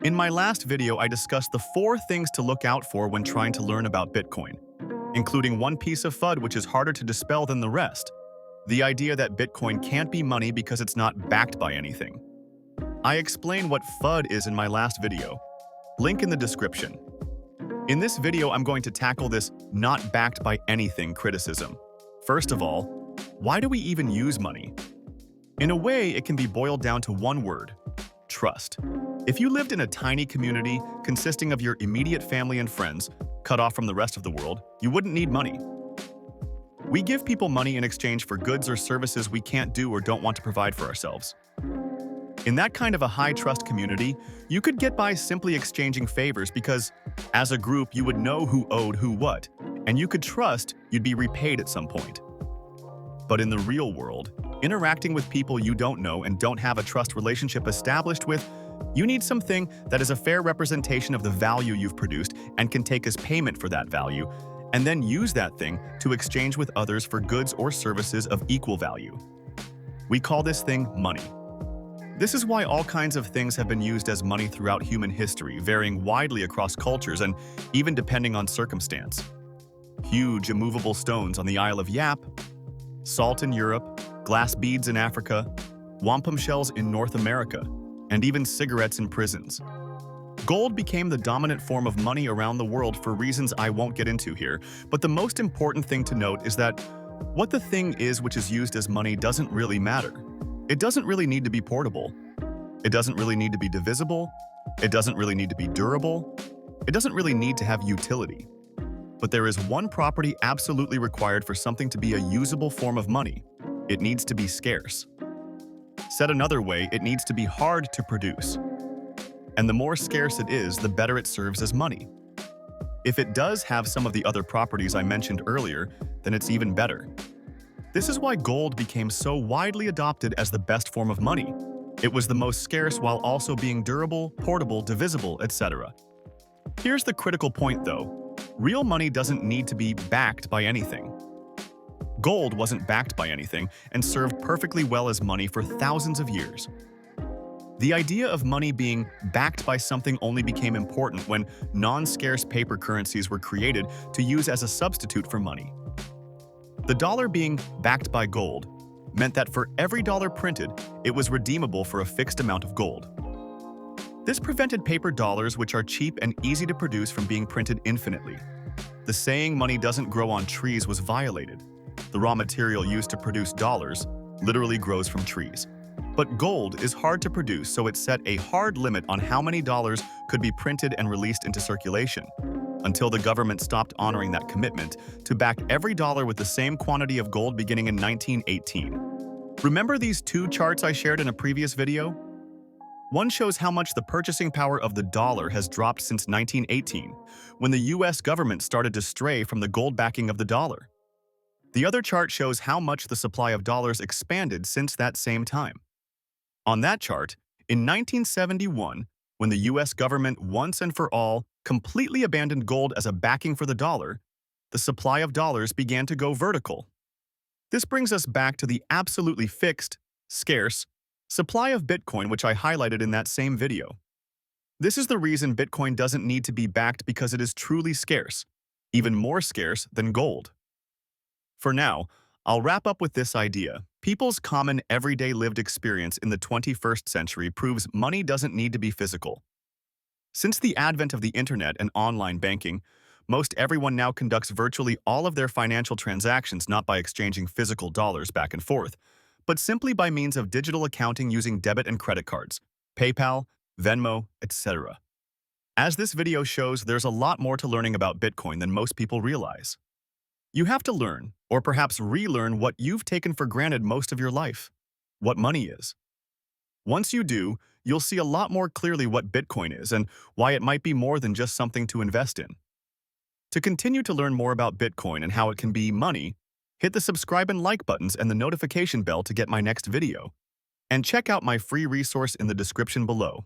In my last video, I discussed the 4 things to look out for when trying to learn about Bitcoin, including one piece of FUD which is harder to dispel than the rest: the idea that Bitcoin can't be money because it's not backed by anything. I explain what FUD is in my last video. Link in the description. In this video, I'm going to tackle this "not backed by anything" criticism. First of all, why do we even use money? In a way, it can be boiled down to one word: trust. If you lived in a tiny community consisting of your immediate family and friends, cut off from the rest of the world, you wouldn't need money. We give people money in exchange for goods or services we can't do or don't want to provide for ourselves. In that kind of a high-trust community, you could get by simply exchanging favors because, as a group, you would know who owed who what, and you could trust you'd be repaid at some point. But in the real world, interacting with people you don't know and don't have a trust relationship established with, you need something that is a fair representation of the value you've produced and can take as payment for that value, and then use that thing to exchange with others for goods or services of equal value. We call this thing money. This is why all kinds of things have been used as money throughout human history, varying widely across cultures and even depending on circumstance. Huge immovable stones on the Isle of Yap, salt in Europe, glass beads in Africa, wampum shells in North America, and even cigarettes in prisons. Gold became the dominant form of money around the world for reasons I won't get into here, but the most important thing to note is that what the thing is which is used as money doesn't really matter. It doesn't really need to be portable. It doesn't really need to be divisible. It doesn't really need to be durable. It doesn't really need to have utility. But there is one property absolutely required for something to be a usable form of money. It needs to be scarce. Said another way, it needs to be hard to produce. And the more scarce it is, the better it serves as money. If it does have some of the other properties I mentioned earlier, then it's even better. This is why gold became so widely adopted as the best form of money. It was the most scarce while also being durable, portable, divisible, etc. Here's the critical point though. Real money doesn't need to be backed by anything. Gold wasn't backed by anything and served perfectly well as money for thousands of years. The idea of money being backed by something only became important when non-scarce paper currencies were created to use as a substitute for money. The dollar being backed by gold meant that for every dollar printed, it was redeemable for a fixed amount of gold. This prevented paper dollars, which are cheap and easy to produce, from being printed infinitely. The saying "money doesn't grow on trees" was violated. The raw material used to produce dollars literally grows from trees. But gold is hard to produce, so it set a hard limit on how many dollars could be printed and released into circulation, until the government stopped honoring that commitment to back every dollar with the same quantity of gold beginning in 1918. Remember these 2 charts I shared in a previous video? One shows how much the purchasing power of the dollar has dropped since 1918, when the US government started to stray from the gold backing of the dollar. The other chart shows how much the supply of dollars expanded since that same time. On that chart, in 1971, when the US government once and for all completely abandoned gold as a backing for the dollar, the supply of dollars began to go vertical. This brings us back to the absolutely fixed, scarce, supply of Bitcoin, which I highlighted in that same video. This is the reason Bitcoin doesn't need to be backed, because it is truly scarce, even more scarce than gold. For now, I'll wrap up with this idea. People's common everyday lived experience in the 21st century proves money doesn't need to be physical. Since the advent of the internet and online banking, most everyone now conducts virtually all of their financial transactions not by exchanging physical dollars back and forth, but simply by means of digital accounting using debit and credit cards, PayPal, Venmo, etc. As this video shows, there's a lot more to learning about Bitcoin than most people realize. You have to learn, or perhaps relearn, what you've taken for granted most of your life: what money is. Once you do, you'll see a lot more clearly what Bitcoin is and why it might be more than just something to invest in. To continue to learn more about Bitcoin and how it can be money, hit the subscribe and like buttons and the notification bell to get my next video. And check out my free resource in the description below.